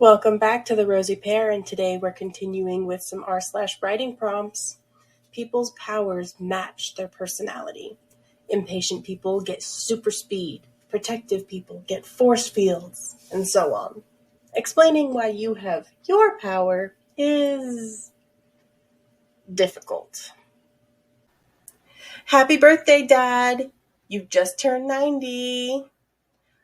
Welcome back to the Rosy Pair, and today we're continuing with some r/writing prompts. People's powers match their personality. Impatient people get super speed, protective people get force fields, and so on. Explaining why you have your power is difficult. Happy birthday, Dad! You just turned 90.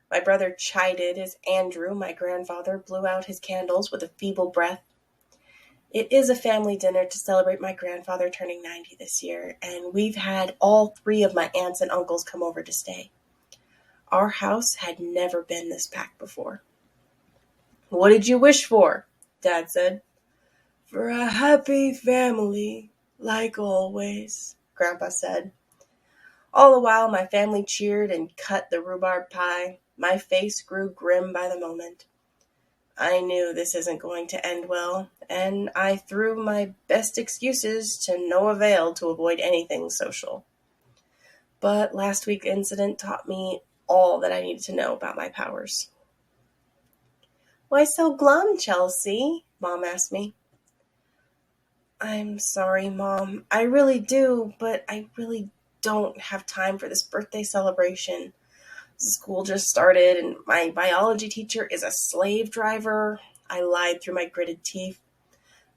My brother chided as Andrew, my grandfather, blew out his candles with a feeble breath. It is a family dinner to celebrate my grandfather turning 90 this year, and we've had all three of my aunts and uncles come over to stay. Our house had never been this packed before. "What did you wish for?" Dad said. "For a happy family, like always," Grandpa said. All the while, my family cheered and cut the rhubarb pie. My face grew grim by the moment. I knew this isn't going to end well, and I threw my best excuses to no avail to avoid anything social. But last week's incident taught me all that I needed to know about my powers. "Why so glum, Chelsea?" Mom asked me. "I'm sorry, Mom. I really do, but I really don't have time for this birthday celebration. School just started, and my biology teacher is a slave driver," I lied through my gritted teeth.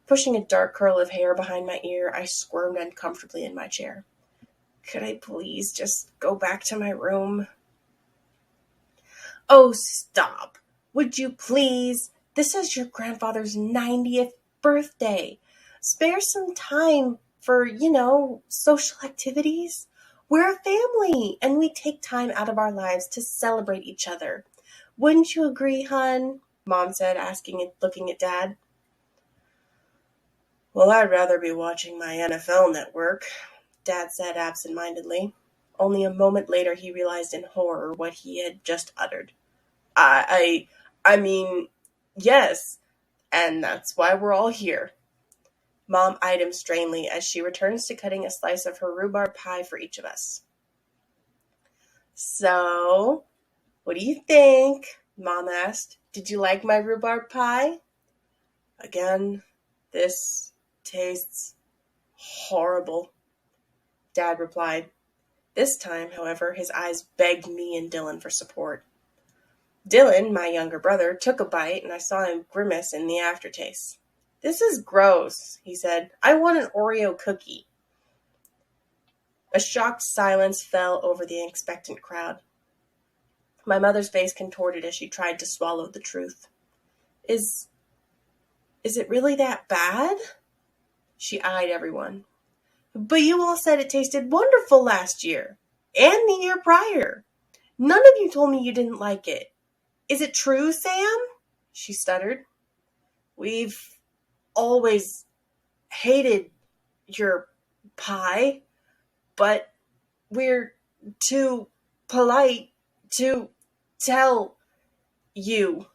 Pushing a dark curl of hair behind my ear, I squirmed uncomfortably in my chair. "Could I please just go back to my room?" "Oh, stop. Would you please? This is your grandfather's 90th birthday. Spare some time for, social activities. We're a family, and we take time out of our lives to celebrate each other. Wouldn't you agree, hon?" Mom said, asking and looking at Dad. "Well, I'd rather be watching my NFL network," Dad said absent-mindedly. Only a moment later he realized in horror what he had just uttered. I mean, yes, and that's why we're all here." Mom eyed him strangely as she returns to cutting a slice of her rhubarb pie for each of us. "So, what do you think?" Mom asked. "Did you like my rhubarb pie?" "Again, this tastes horrible," Dad replied. This time, however, his eyes begged me and Dylan for support. Dylan, my younger brother, took a bite, and I saw him grimace in the aftertaste. "This is gross," he said. "I want an Oreo cookie." A shocked silence fell over the expectant crowd. My mother's face contorted as she tried to swallow the truth. Is it really that bad?" She eyed everyone. "But you all said it tasted wonderful last year, and the year prior. None of you told me you didn't like it. Is it true, Sam?" she stuttered. "We've always hated your pie, but we're too polite to tell you,"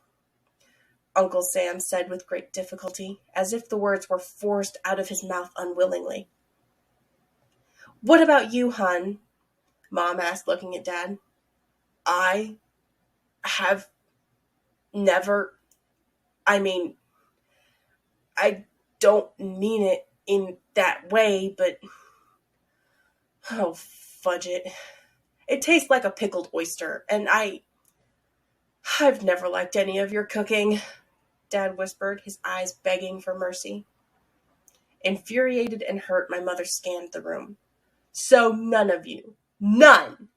Uncle Sam said with great difficulty, as if the words were forced out of his mouth unwillingly. "What about you, hon?" Mom asked, looking at Dad. "I have never, I don't mean it in that way, but, oh, fudge it. It tastes like a pickled oyster, and I've never liked any of your cooking," Dad whispered, his eyes begging for mercy. Infuriated and hurt, my mother scanned the room. "So none of you, none,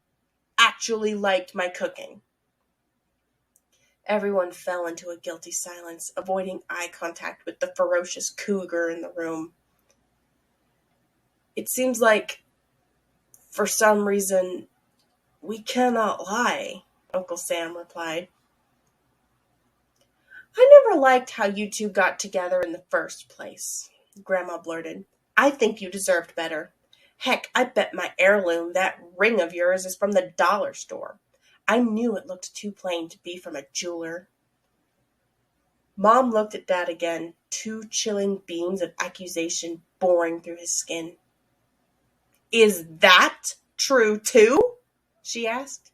actually liked my cooking." Everyone fell into a guilty silence, avoiding eye contact with the ferocious cougar in the room. "It seems like, for some reason, we cannot lie," Uncle Sam replied. "I never liked how you two got together in the first place," Grandma blurted. "I think you deserved better. Heck, I bet my heirloom that ring of yours is from the dollar store. I knew it looked too plain to be from a jeweler." Mom looked at Dad again, two chilling beams of accusation boring through his skin. "Is that true too?" she asked.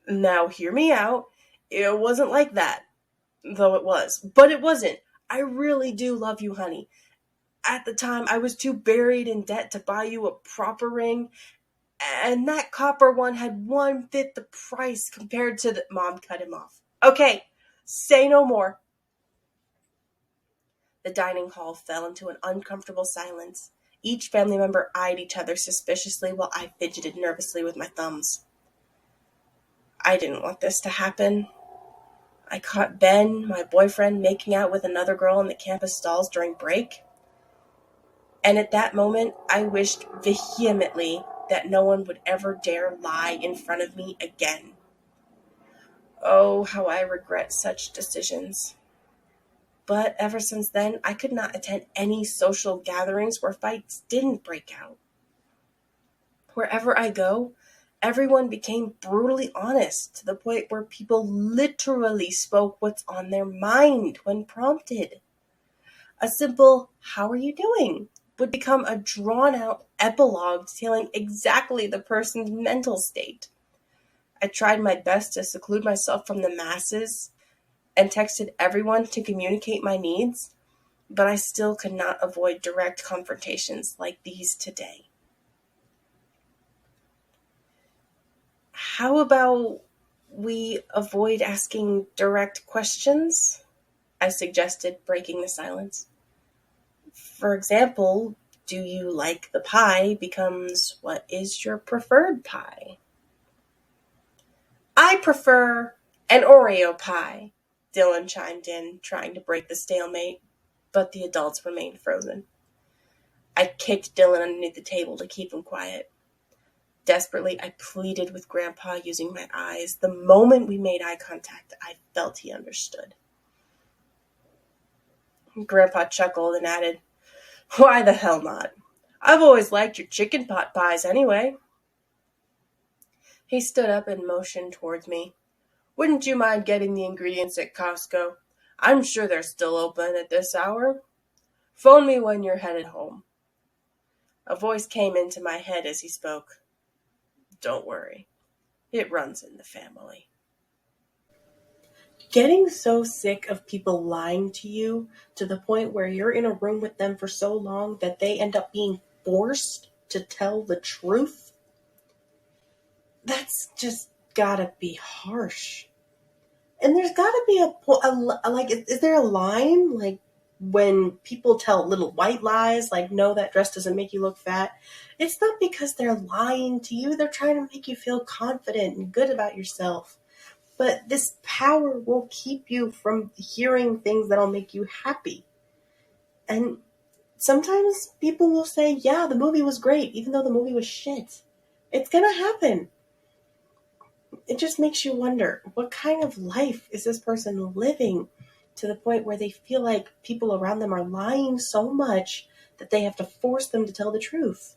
"Now hear me out. It wasn't like that. though it was. But it wasn't. I really do love you, honey. At the time, I was too buried in debt to buy you a proper ring, and that copper one had 1/5 the price compared to the... Mom cut him off. Okay, say no more. The dining hall fell into an uncomfortable silence. Each family member eyed each other suspiciously while I fidgeted nervously with my thumbs. I didn't want this to happen. I caught Ben, my boyfriend, making out with another girl in the campus stalls during break. And at that moment, I wished vehemently that no one would ever dare lie in front of me again. Oh, how I regret such decisions. But ever since then, I could not attend any social gatherings where fights didn't break out. Wherever I go, everyone became brutally honest to the point where people literally spoke what's on their mind when prompted. A simple, "How are you doing?" would become a drawn-out epilogue detailing exactly the person's mental state. I tried my best to seclude myself from the masses and texted everyone to communicate my needs, but I still could not avoid direct confrontations like these today. How about we avoid asking direct questions? I suggested, breaking the silence. For example, "Do you like the pie?" becomes, "What is your preferred pie?" "I prefer an Oreo pie," Dylan chimed in, trying to break the stalemate, but the adults remained frozen. I kicked Dylan underneath the table to keep him quiet. Desperately, I pleaded with Grandpa using my eyes. The moment we made eye contact, I felt he understood. Grandpa chuckled and added, "Why the hell not? I've always liked your chicken pot pies anyway." He stood up and motioned towards me. "Wouldn't you mind getting the ingredients at Costco? I'm sure they're still open at this hour. Phone me when you're headed home." A voice came into my head as he spoke. "Don't worry. It runs in the family." Getting so sick of people lying to you to the point where you're in a room with them for so long that they end up being forced to tell the truth? That's just gotta be harsh. And there's gotta be like, is there a line? Like, when people tell little white lies, like, "No, that dress doesn't make you look fat," it's not because they're lying to you. They're trying to make you feel confident and good about yourself. But this power will keep you from hearing things that'll make you happy. And sometimes people will say, "Yeah, the movie was great," even though the movie was shit. It's gonna happen. It just makes you wonder, what kind of life is this person living to the point where they feel like people around them are lying so much that they have to force them to tell the truth?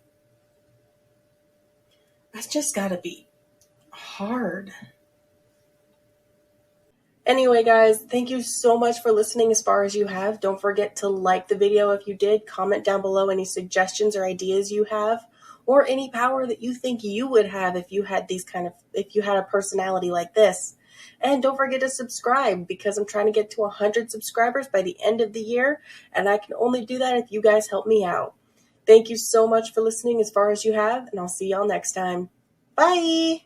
That's just gotta be hard. Anyway, guys, thank you so much for listening as far as you have. Don't forget to like the video if you did. Comment down below any suggestions or ideas you have, or any power that you think you would have if you had if you had a personality like this. And don't forget to subscribe, because I'm trying to get to 100 subscribers by the end of the year, and I can only do that if you guys help me out. Thank you so much for listening as far as you have, and I'll see y'all next time. Bye!